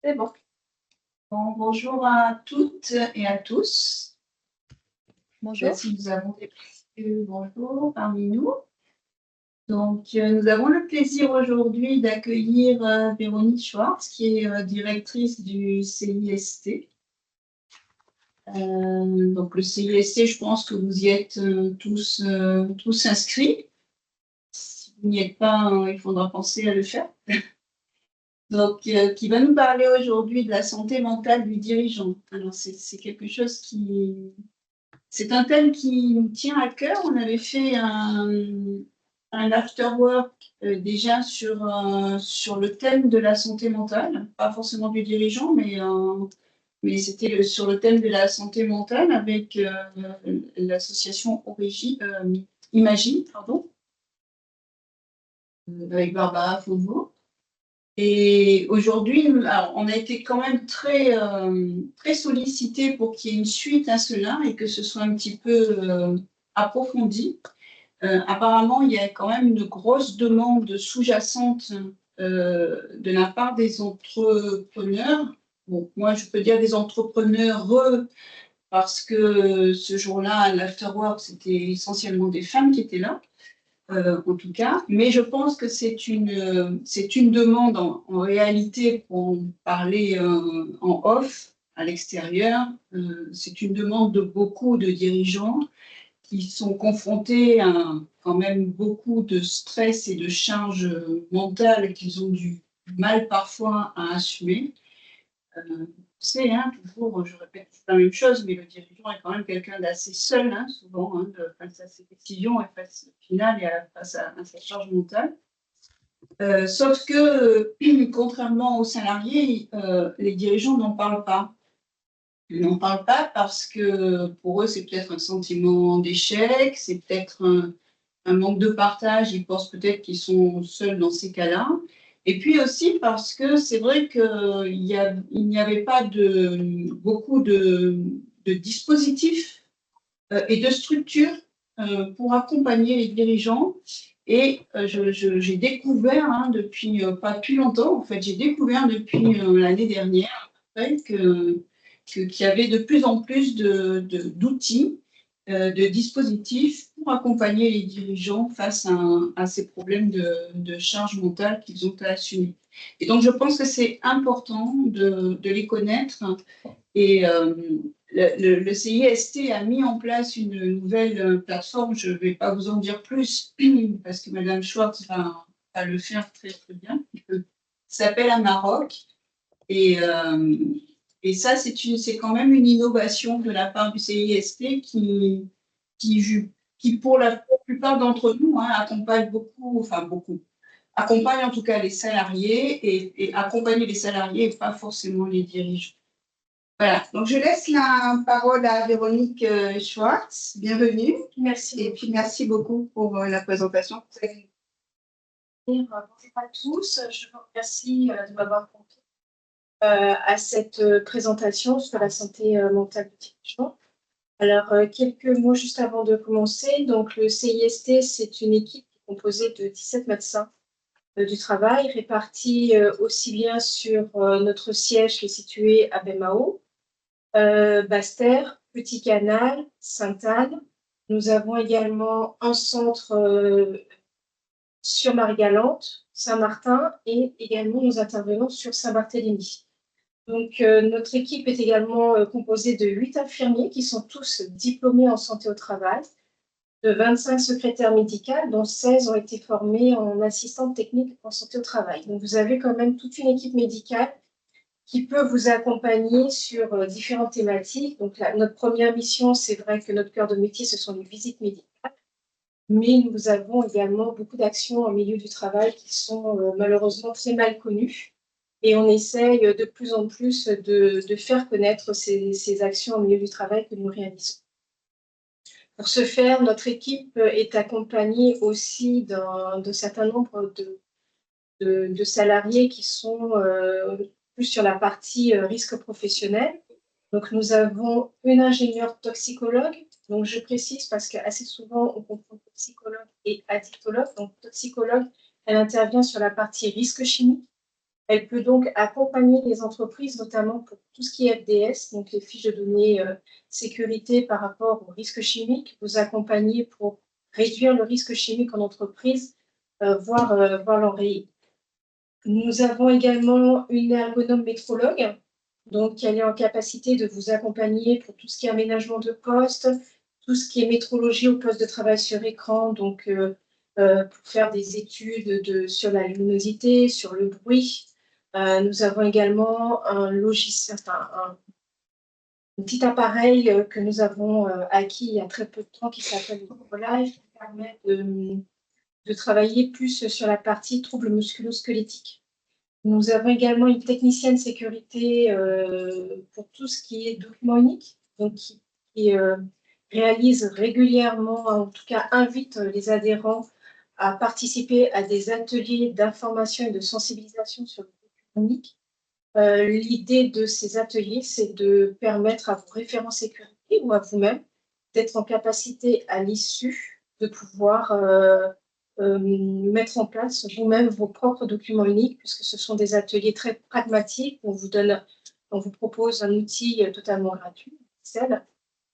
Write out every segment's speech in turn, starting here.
C'est bon. Bon, bonjour à toutes et à tous. Bonjour. Si nous avons des bonjour parmi nous. Donc, nous avons le plaisir aujourd'hui d'accueillir Véronique Schwartz, qui est directrice du CIST. Donc, le CIST, je pense que vous y êtes tous inscrits. Si vous n'y êtes pas, il faudra penser à le faire. Donc, qui va nous parler aujourd'hui de la santé mentale du dirigeant. Alors, c'est quelque chose qui... C'est un thème qui nous tient à cœur. On avait fait un afterwork déjà sur le thème de la santé mentale, pas forcément du dirigeant, mais c'était sur le thème de la santé mentale avec l'association Imagine, pardon, avec Barbara Fauveau. Et aujourd'hui, on a été quand même très sollicité pour qu'il y ait une suite à cela et que ce soit un petit peu approfondi. Apparemment, il y a quand même une grosse demande sous-jacente de la part des entrepreneurs. Bon, moi, je peux dire des entrepreneurs parce que ce jour-là, à l'afterwork, c'était essentiellement des femmes qui étaient là. En tout cas, mais je pense que c'est une demande en réalité, pour en parler en off, à l'extérieur, c'est une demande de beaucoup de dirigeants qui sont confrontés à quand même beaucoup de stress et de charges mentales qu'ils ont du mal parfois à assumer. C'est toujours, je répète la même chose, mais le dirigeant est quand même quelqu'un d'assez seul, souvent, face à ses décisions et face, au final, face à sa charge mentale. Sauf que, contrairement aux salariés, les dirigeants n'en parlent pas. Ils n'en parlent pas parce que pour eux, c'est peut-être un sentiment d'échec, c'est peut-être un manque de partage. Ils pensent peut-être qu'ils sont seuls dans ces cas-là. Et puis aussi parce que c'est vrai qu'il n'y avait pas beaucoup de dispositifs et de structures pour accompagner les dirigeants. Et j'ai découvert depuis pas plus longtemps, en fait, j'ai découvert depuis l'année dernière qu'il y avait de plus en plus d'outils, de dispositifs pour accompagner les dirigeants face à ces problèmes de charge mentale qu'ils ont à assumer. Et donc, je pense que c'est important de les connaître. Et le CIST a mis en place une nouvelle plateforme. Je ne vais pas vous en dire plus parce que Madame Schwartz va le faire très, très bien. Ça s'appelle Amarok. Et ça, c'est quand même une innovation de la part du CIST qui pour la plupart d'entre nous, accompagne accompagne en tout cas les salariés et accompagner les salariés et pas forcément les dirigeants. Voilà, donc je laisse la parole à Véronique Schwartz. Bienvenue. Merci. Et puis merci beaucoup pour la présentation. Bonjour à tous, je vous remercie de m'avoir convié à cette présentation sur la santé mentale du dirigeant. Alors, quelques mots juste avant de commencer. Donc, le CIST, c'est une équipe composée de 17 médecins du travail, répartis aussi bien sur notre siège qui est situé à Bemao, Basse-Terre, Petit Canal, Sainte-Anne. Nous avons également un centre sur Marie-Galante, Saint-Martin et également nous intervenons sur Saint-Barthélemy. Donc, notre équipe est également composée de 8 infirmiers qui sont tous diplômés en santé au travail, de 25 secrétaires médicales, dont 16 ont été formés en assistantes techniques en santé au travail. Donc, vous avez quand même toute une équipe médicale qui peut vous accompagner sur différentes thématiques. Donc, notre première mission, c'est vrai que notre cœur de métier, ce sont les visites médicales. Mais nous avons également beaucoup d'actions en milieu du travail qui sont malheureusement très mal connues. Et on essaye de plus en plus de faire connaître ces actions en milieu du travail que nous réalisons. Pour ce faire, notre équipe est accompagnée aussi d'un certain nombre de salariés qui sont plus sur la partie risque professionnel. Donc, nous avons une ingénieure toxicologue. Donc, je précise parce qu'assez souvent, on confond toxicologue et addictologue. Donc, toxicologue, elle intervient sur la partie risque chimique. Elle peut donc accompagner les entreprises, notamment pour tout ce qui est FDS, donc les fiches de données sécurité par rapport aux risques chimiques, vous accompagner pour réduire le risque chimique en entreprise, voire l'enrayer. Nous avons également une ergonome métrologue, donc elle est en capacité de vous accompagner pour tout ce qui est aménagement de poste, tout ce qui est métrologie au poste de travail sur écran, donc pour faire des études sur la luminosité, sur le bruit. Nous avons également un logiciel, un petit appareil que nous avons acquis il y a très peu de temps qui s'appelle Live, qui permet de travailler plus sur la partie troubles musculo-squelettiques. Nous avons également une technicienne sécurité pour tout ce qui est document unique, donc qui réalise régulièrement, en tout cas invite les adhérents à participer à des ateliers d'information et de sensibilisation sur le document unique. L'idée de ces ateliers, c'est de permettre à vos référents sécurité ou à vous-même d'être en capacité à l'issue de pouvoir mettre en place vous-même vos propres documents uniques, puisque ce sont des ateliers très pragmatiques. On vous propose un outil totalement gratuit, Excel,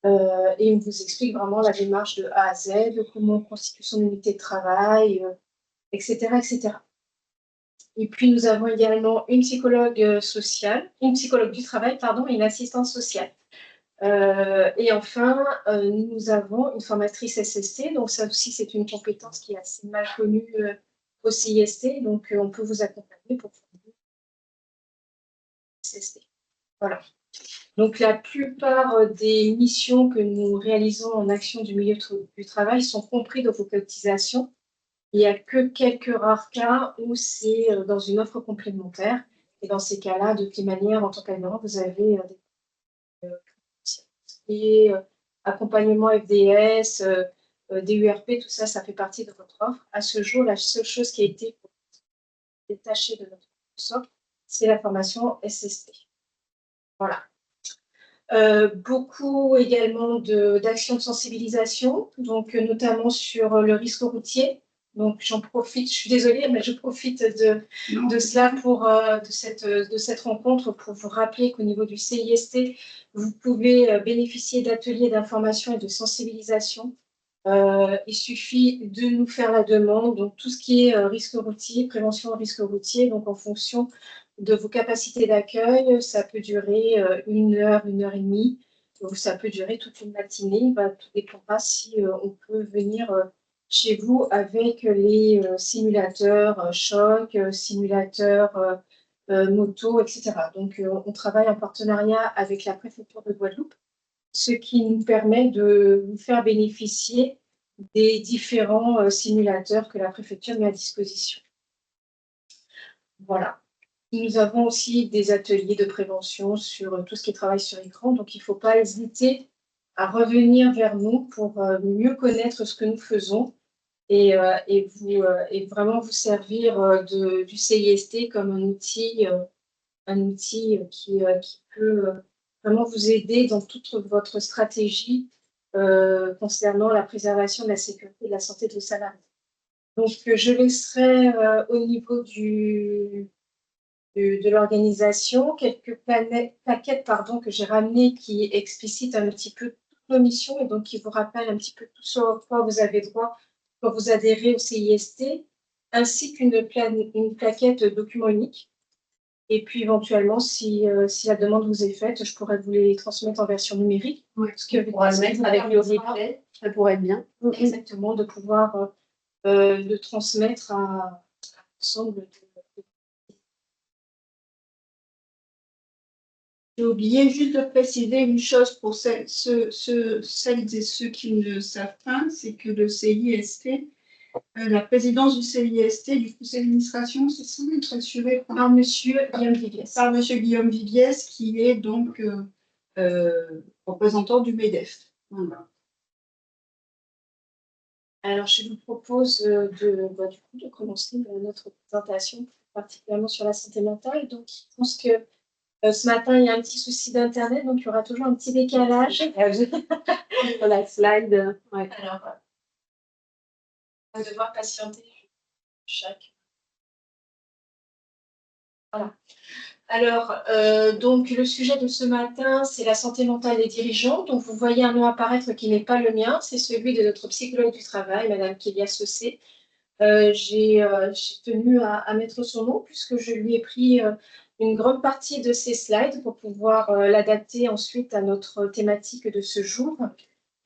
et on vous explique vraiment la démarche de A à Z, comment on constitue son unité de travail, etc., etc. Et puis, nous avons également une psychologue sociale, une psychologue du travail, pardon, et une assistante sociale. Et enfin, nous avons une formatrice SST. Donc, ça aussi, c'est une compétence qui est assez mal connue au CIST. Donc, on peut vous accompagner pour former SST. Voilà. Donc, la plupart des missions que nous réalisons en action du milieu du travail sont comprises dans vos cotisations. Il n'y a que quelques rares cas où c'est dans une offre complémentaire. Et dans ces cas-là, de quelle manière, en tant qu'adhérent, vous avez des accompagnement FDS, DURP, tout ça, ça fait partie de votre offre. À ce jour, la seule chose qui a été détachée de notre socle, c'est la formation SST. Voilà. Beaucoup également d'actions de sensibilisation, donc notamment sur le risque routier. Donc j'en profite, je suis désolée, mais je profite de cela de cette rencontre pour vous rappeler qu'au niveau du CIST, vous pouvez bénéficier d'ateliers d'information et de sensibilisation. Il suffit de nous faire la demande, donc tout ce qui est risque routier, prévention risque routier, donc en fonction de vos capacités d'accueil, ça peut durer 1 heure et demie, ou ça peut durer toute une matinée. Tout dépendra si on peut venir chez vous avec les simulateurs choc, simulateurs moto, etc. Donc, on travaille en partenariat avec la préfecture de Guadeloupe, ce qui nous permet de vous faire bénéficier des différents simulateurs que la préfecture met à disposition. Voilà. Nous avons aussi des ateliers de prévention sur tout ce qui est travail sur écran, donc il ne faut pas hésiter à revenir vers nous pour mieux connaître ce que nous faisons et vraiment vous servir du CIST comme un outil qui peut vraiment vous aider dans toute votre stratégie concernant la préservation de la sécurité et de la santé de vos salariés. Donc, je laisserai au niveau de l'organisation quelques plaquettes que j'ai ramenées qui explicitent un petit peu toutes nos missions et donc qui vous rappellent un petit peu tout ce à quoi vous avez droit quand vous adhérez au CIST, ainsi qu'une plaquette document unique. Et puis éventuellement, si la demande vous est faite, je pourrais vous les transmettre en version numérique. Oui, on pourra le mettre avec le replay, ça pourrait être bien. Exactement, de pouvoir le transmettre à l'ensemble de. J'ai oublié juste de préciser une chose pour celles et ceux qui ne savent pas, c'est que le CIST, la présidence du CIST, du conseil d'administration, c'est ça, est assurée par Monsieur Guillaume Viviès. Par Monsieur Guillaume Viviès, qui est donc représentant du MEDEF. Voilà. Alors, je vous propose de commencer notre présentation, particulièrement sur la santé mentale. Donc, je pense que ce matin, il y a un petit souci d'Internet, donc il y aura toujours un petit décalage. Sur la slide. Ouais. Alors, on va devoir patienter chaque. Voilà. Alors, donc, le sujet de ce matin, c'est la santé mentale des dirigeants. Donc, vous voyez un nom apparaître qui n'est pas le mien, c'est celui de notre psychologue du travail, Madame Kélia Saucé. J'ai tenu à mettre son nom puisque je lui ai pris une grande partie de ses slides pour pouvoir l'adapter ensuite à notre thématique de ce jour.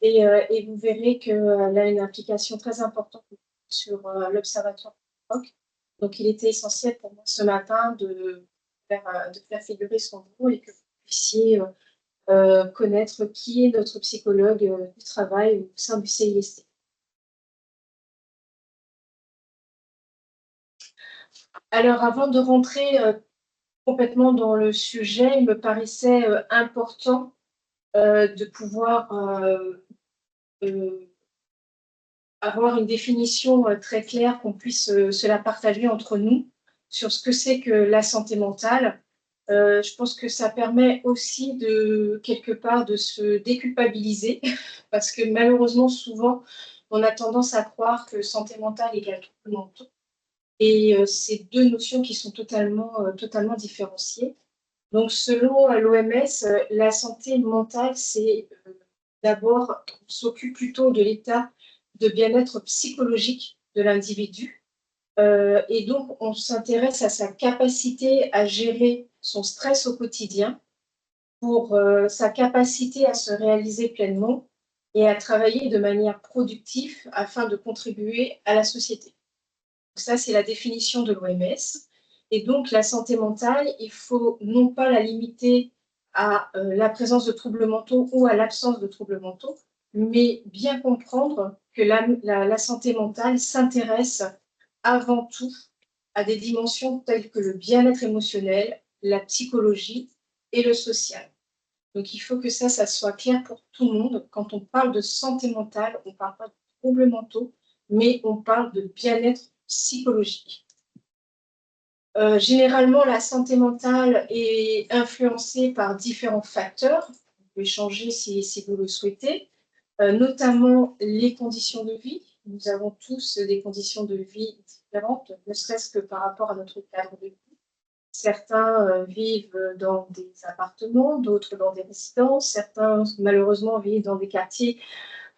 Et vous verrez qu'elle a une implication très importante sur l'Observatoire du Rock. Donc, il était essentiel pour moi ce matin de faire figurer son nom et que vous puissiez connaître qui est notre psychologue du travail au sein du CIST. Alors, avant de rentrer complètement dans le sujet, il me paraissait important de pouvoir avoir une définition très claire, qu'on puisse se la partager entre nous sur ce que c'est que la santé mentale. Je pense que ça permet aussi quelque part de se déculpabiliser parce que malheureusement, souvent, on a tendance à croire que santé mentale égale trouble mentaux. Et c'est deux notions qui sont totalement différenciées. Donc, selon l'OMS, la santé mentale, c'est d'abord, on s'occupe plutôt de l'état de bien-être psychologique de l'individu. Et donc, on s'intéresse à sa capacité à gérer son stress au quotidien, pour sa capacité à se réaliser pleinement et à travailler de manière productive afin de contribuer à la société. Donc ça, c'est la définition de l'OMS. Et donc, la santé mentale, il faut non pas la limiter à la présence de troubles mentaux ou à l'absence de troubles mentaux, mais bien comprendre que la santé mentale s'intéresse avant tout à des dimensions telles que le bien-être émotionnel, la psychologie et le social. Donc, il faut que ça soit clair pour tout le monde. Quand on parle de santé mentale, on ne parle pas de troubles mentaux, mais on parle de bien-être psychologique. Généralement, la santé mentale est influencée par différents facteurs. Vous pouvez changer si vous le souhaitez, notamment les conditions de vie. Nous avons tous des conditions de vie différentes, ne serait-ce que par rapport à notre cadre de vie. Certains vivent dans des appartements, d'autres dans des résidences. Certains, malheureusement, vivent dans des quartiers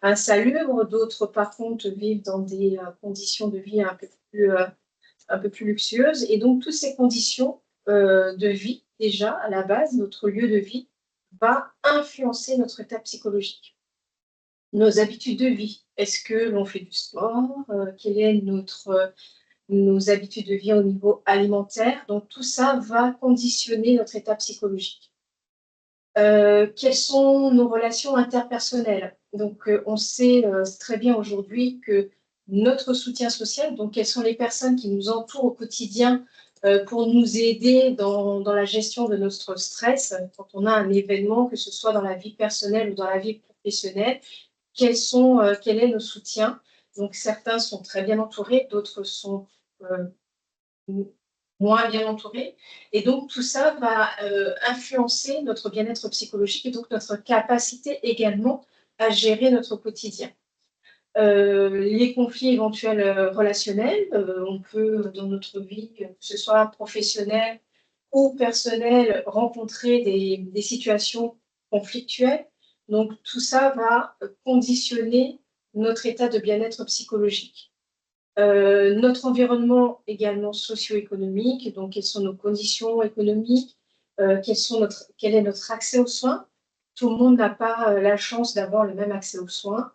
insalubres. D'autres, par contre, vivent dans des conditions de vie un peu plus luxueuses. Et donc, toutes ces conditions de vie, déjà, à la base, notre lieu de vie, va influencer notre état psychologique. Nos habitudes de vie. Est-ce que l'on fait du sport? Quelle est nos habitudes de vie au niveau alimentaire? Donc, tout ça va conditionner notre état psychologique. Quelles sont nos relations interpersonnelles? Donc, on sait très bien aujourd'hui que notre soutien social, donc quelles sont les personnes qui nous entourent au quotidien pour nous aider dans la gestion de notre stress, quand on a un événement, que ce soit dans la vie personnelle ou dans la vie professionnelle, quel est nos soutiens? Donc, certains sont très bien entourés, d'autres sont moins bien entourés. Et donc, tout ça va influencer notre bien-être psychologique et donc notre capacité également à gérer notre quotidien. Les conflits éventuels relationnels, on peut, dans notre vie, que ce soit professionnelle ou personnelle, rencontrer des situations conflictuelles. Donc, tout ça va conditionner notre état de bien-être psychologique. Notre environnement également socio-économique, donc quelles sont nos conditions économiques, quel est notre accès aux soins. Tout le monde n'a pas la chance d'avoir le même accès aux soins.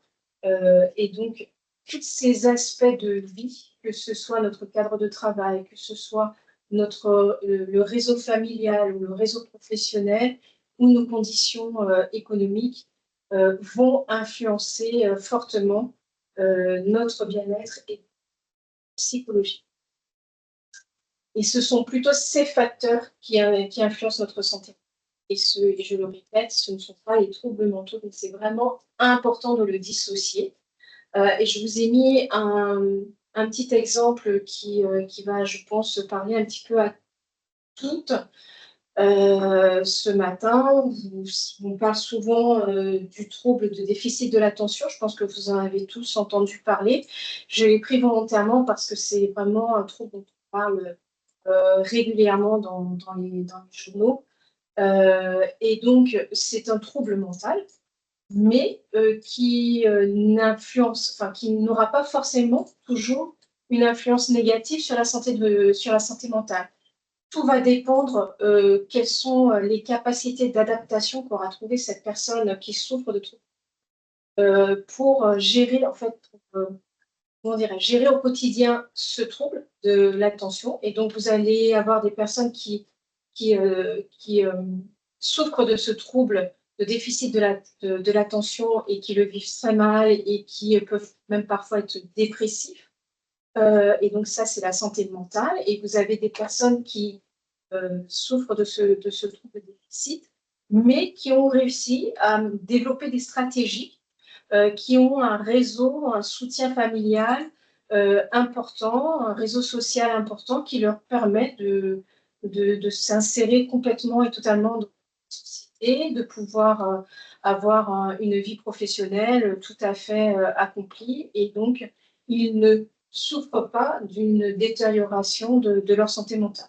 Et donc, tous ces aspects de vie, que ce soit notre cadre de travail, que ce soit le réseau familial ou le réseau professionnel ou nos conditions économiques, vont influencer fortement notre bien-être et psychologie. Et ce sont plutôt ces facteurs qui influencent notre santé. Et je le répète, ce ne sont pas les troubles mentaux, donc c'est vraiment important de le dissocier. Et je vous ai mis un petit exemple qui va, je pense, parler un petit peu à toutes. Ce matin, on parle souvent du trouble de déficit de l'attention. Je pense que vous en avez tous entendu parler. Je l'ai pris volontairement parce que c'est vraiment un trouble dont on parle régulièrement dans les journaux. Et donc, c'est un trouble mental, mais qui qui n'aura pas forcément toujours une influence négative sur sur la santé mentale. Tout va dépendre quelles sont les capacités d'adaptation qu'aura trouvé cette personne qui souffre de troubles pour gérer, en fait, comment dirais-je, gérer au quotidien ce trouble de l'attention. Et donc, vous allez avoir des personnes qui souffrent de ce trouble de déficit de l'attention et qui le vivent très mal et qui peuvent même parfois être dépressifs. Et donc, ça, c'est la santé mentale. Et vous avez des personnes qui souffrent de ce trouble de déficit, mais qui ont réussi à développer des stratégies, qui ont un réseau, un soutien familial important, un réseau social important qui leur permet de s'insérer complètement et totalement dans la société, de pouvoir avoir une vie professionnelle tout à fait accomplie. Et donc, ils ne souffrent pas d'une détérioration de leur santé mentale.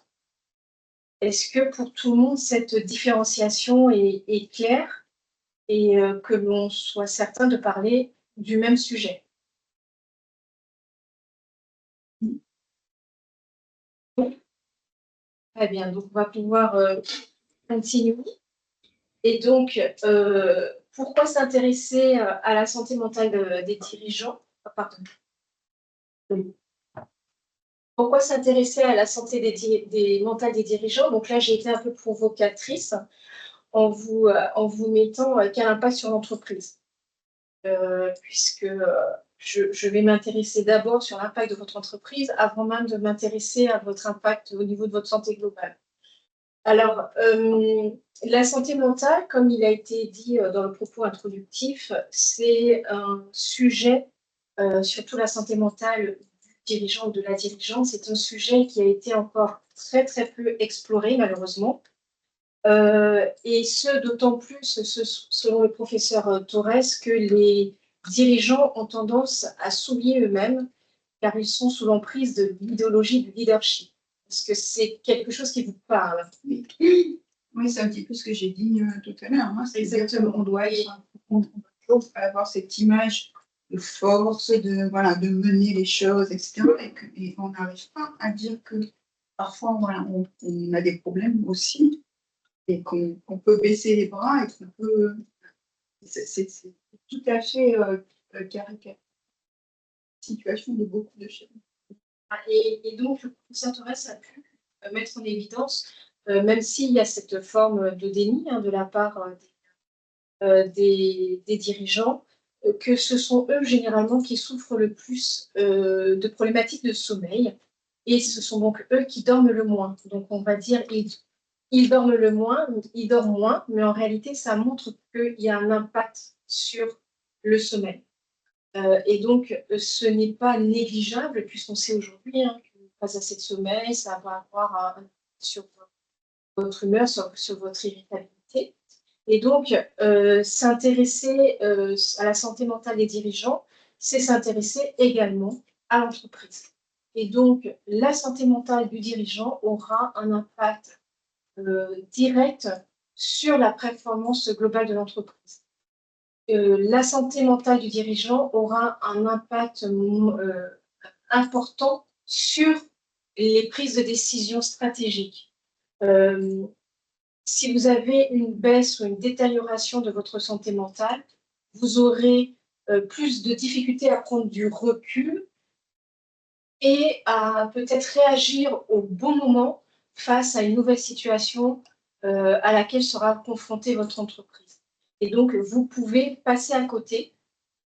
Est-ce que pour tout le monde, cette différenciation est claire et que l'on soit certain de parler du même sujet? Très bien, donc on va pouvoir continuer. Et donc, pourquoi s'intéresser à la santé mentale des dirigeants? Ah, pardon. Pourquoi s'intéresser à la santé mentale des dirigeants? Donc là, j'ai été un peu provocatrice en vous mettant quel impact sur l'entreprise. Puisque je vais m'intéresser d'abord sur l'impact de votre entreprise avant même de m'intéresser à votre impact au niveau de votre santé globale. Alors, la santé mentale, comme il a été dit dans le propos introductif, c'est un sujet, surtout la santé mentale du dirigeant ou de la dirigeante, c'est un sujet qui a été encore très très peu exploré malheureusement. Et ce, d'autant plus, selon le professeur Torres, que les dirigeants ont tendance à s'oublier eux-mêmes car ils sont sous l'emprise de l'idéologie du leadership. Est-ce que c'est quelque chose qui vous parle? Oui, c'est un petit peu ce que j'ai dit tout à l'heure. Hein. Exactement. On doit toujours avoir cette image de force, voilà, de mener les choses, etc. Et on n'arrive pas à dire que parfois, voilà, on a des problèmes aussi et qu'on peut baisser les bras et qu'on peut. C'est tout à fait caricatural. Situation de beaucoup de choses. Et donc, le professeur Torres a pu mettre en évidence, même s'il y a cette forme de déni de la part des dirigeants, que ce sont eux généralement qui souffrent le plus de problématiques de sommeil. Et ce sont donc eux qui dorment le moins. Donc, on va dire ils dorment le moins, ils dorment moins, mais en réalité, ça montre qu'il y a un impact sur le sommeil. Et donc, ce n'est pas négligeable, puisqu'on sait aujourd'hui que pas assez de sommeil, ça va avoir un sur votre humeur, sur votre irritabilité. Et donc, s'intéresser à la santé mentale des dirigeants, c'est s'intéresser également à l'entreprise. Et donc, la santé mentale du dirigeant aura un impact direct sur la performance globale de l'entreprise. La santé mentale du dirigeant aura un impact important sur les prises de décision stratégiques. Si vous avez une baisse ou une détérioration de votre santé mentale, vous aurez plus de difficultés à prendre du recul et à peut-être réagir au bon moment face à une nouvelle situation à laquelle sera confrontée votre entreprise. Et donc, vous pouvez passer à côté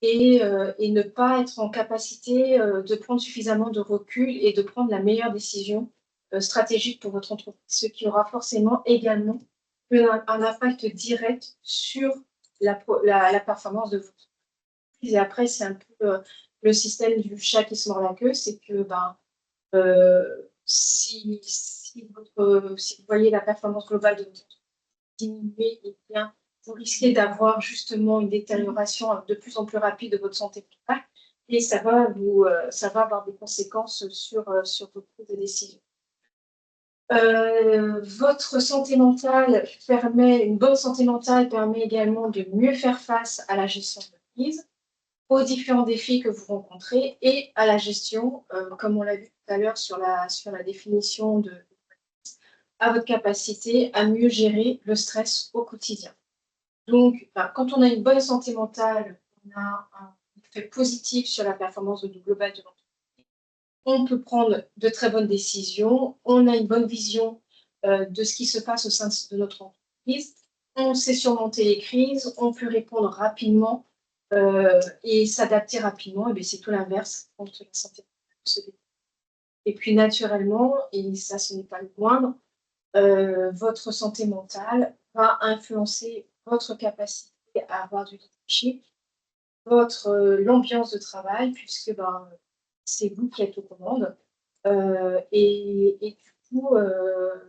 et ne pas être en capacité de prendre suffisamment de recul et de prendre la meilleure décision stratégique pour votre entreprise, ce qui aura forcément également un impact direct sur la performance de votre entreprise. Et après, c'est un peu le système du chat qui se mord la queue, c'est que si vous voyez la performance globale de votre entreprise diminuer, eh bien, vous risquez d'avoir justement une détérioration de plus en plus rapide de votre santé mentale et ça va avoir des conséquences sur vos prises de décision. Votre santé mentale une bonne santé mentale permet également de mieux faire face à la gestion de crise, aux différents défis que vous rencontrez et à la gestion, comme on l'a vu tout à l'heure sur la définition à votre capacité à mieux gérer le stress au quotidien. Donc, quand on a une bonne santé mentale, on a un effet positif sur la performance globale de l'entreprise. On peut prendre de très bonnes décisions, on a une bonne vision de ce qui se passe au sein de notre entreprise, on sait surmonter les crises, on peut répondre rapidement et s'adapter rapidement. Et bien, c'est tout l'inverse contre la santé mentale. Et puis, naturellement, et ça, ce n'est pas le moindre, votre santé mentale va influencer votre capacité à avoir du leadership, l'ambiance de travail, puisque c'est vous qui êtes aux commandes. Et du coup,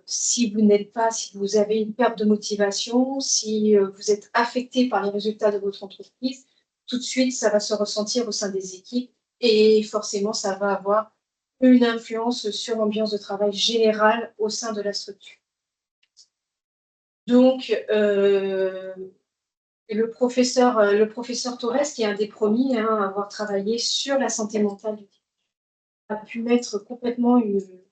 si vous avez une perte de motivation, si vous êtes affecté par les résultats de votre entreprise, tout de suite, ça va se ressentir au sein des équipes et forcément, ça va avoir une influence sur l'ambiance de travail générale au sein de la structure. Donc, le professeur Torres, qui est un des premiers à avoir travaillé sur la santé mentale du dirigeant, a pu mettre complètement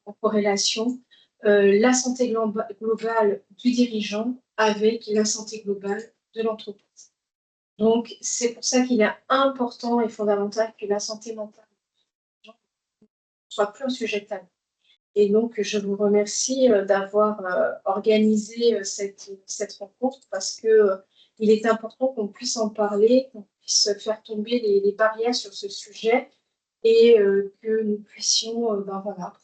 en corrélation la santé globale du dirigeant avec la santé globale de l'entreprise. Donc, c'est pour ça qu'il est important et fondamental que la santé mentale du dirigeant ne soit plus un sujet tabou. Et donc, je vous remercie d'avoir organisé cette rencontre parce que il est important qu'on puisse en parler, qu'on puisse faire tomber les barrières sur ce sujet et que nous puissions prendre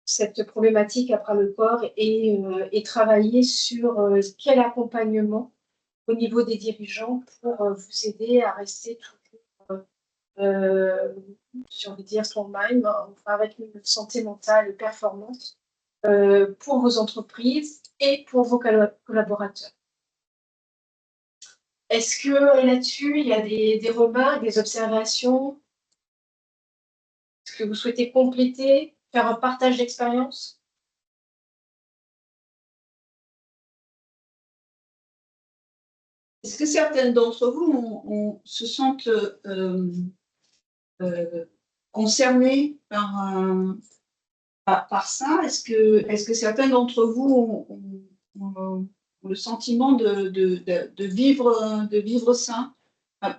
cette problématique à bras le corps et travailler sur quel accompagnement au niveau des dirigeants pour vous aider à rester toujours j'ai envie de dire strong-mind, avec une santé mentale performante pour vos entreprises et pour vos collaborateurs. Est-ce que là-dessus, il y a des remarques, des observations? Est-ce que vous souhaitez compléter, faire un partage d'expérience? Est-ce que certaines d'entre vous se sentent concernées par ça? Est-ce que certains d'entre vous ont le sentiment de vivre ça?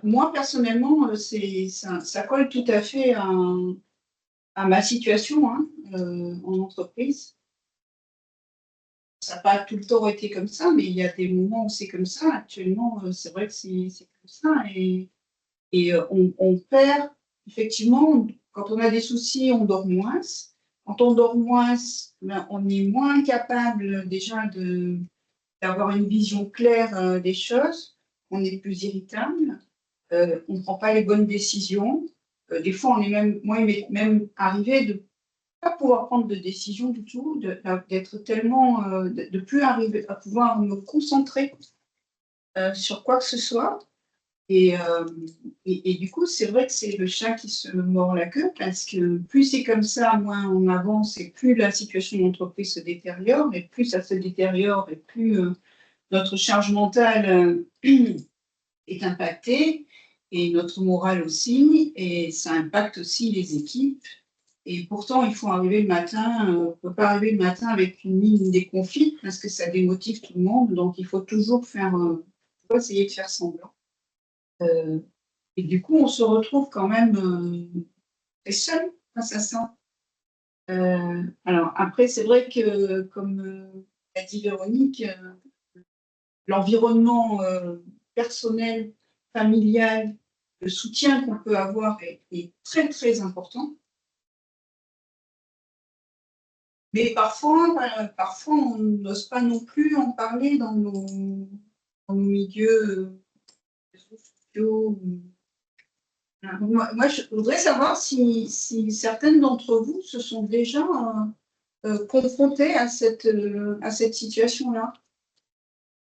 Moi, personnellement, ça colle tout à fait à ma situation en entreprise. Ça n'a pas tout le temps été comme ça, mais il y a des moments où c'est comme ça. Actuellement, c'est vrai que c'est comme ça. Et on perd, effectivement, quand on a des soucis, on dort moins. Quand on dort moins, ben, on est moins capable déjà d'avoir une vision claire des choses. On est plus irritable. On ne prend pas les bonnes décisions. Des fois, moi, il m'est même arrivé de pas pouvoir prendre de décision du tout, d'être tellement, de plus arriver à pouvoir me concentrer sur quoi que ce soit. Et du coup, c'est vrai que c'est le chat qui se mord la queue, parce que plus c'est comme ça, moins on avance et plus la situation de l'entreprise se détériore, et plus ça se détériore et plus notre charge mentale est impactée, et notre morale aussi, et ça impacte aussi les équipes. Et pourtant, il faut arriver le matin, on ne peut pas arriver le matin avec une mine déconfite parce que ça démotive tout le monde. Donc, il faut toujours essayer de faire semblant. Et du coup, on se retrouve quand même très seul face à ça. Alors, après, c'est vrai que, comme l'a dit Véronique, l'environnement personnel, familial, le soutien qu'on peut avoir est très, très important. Mais parfois, on n'ose pas non plus en parler dans nos milieux sociaux. Moi, je voudrais savoir si certaines d'entre vous se sont déjà confrontées à cette situation-là.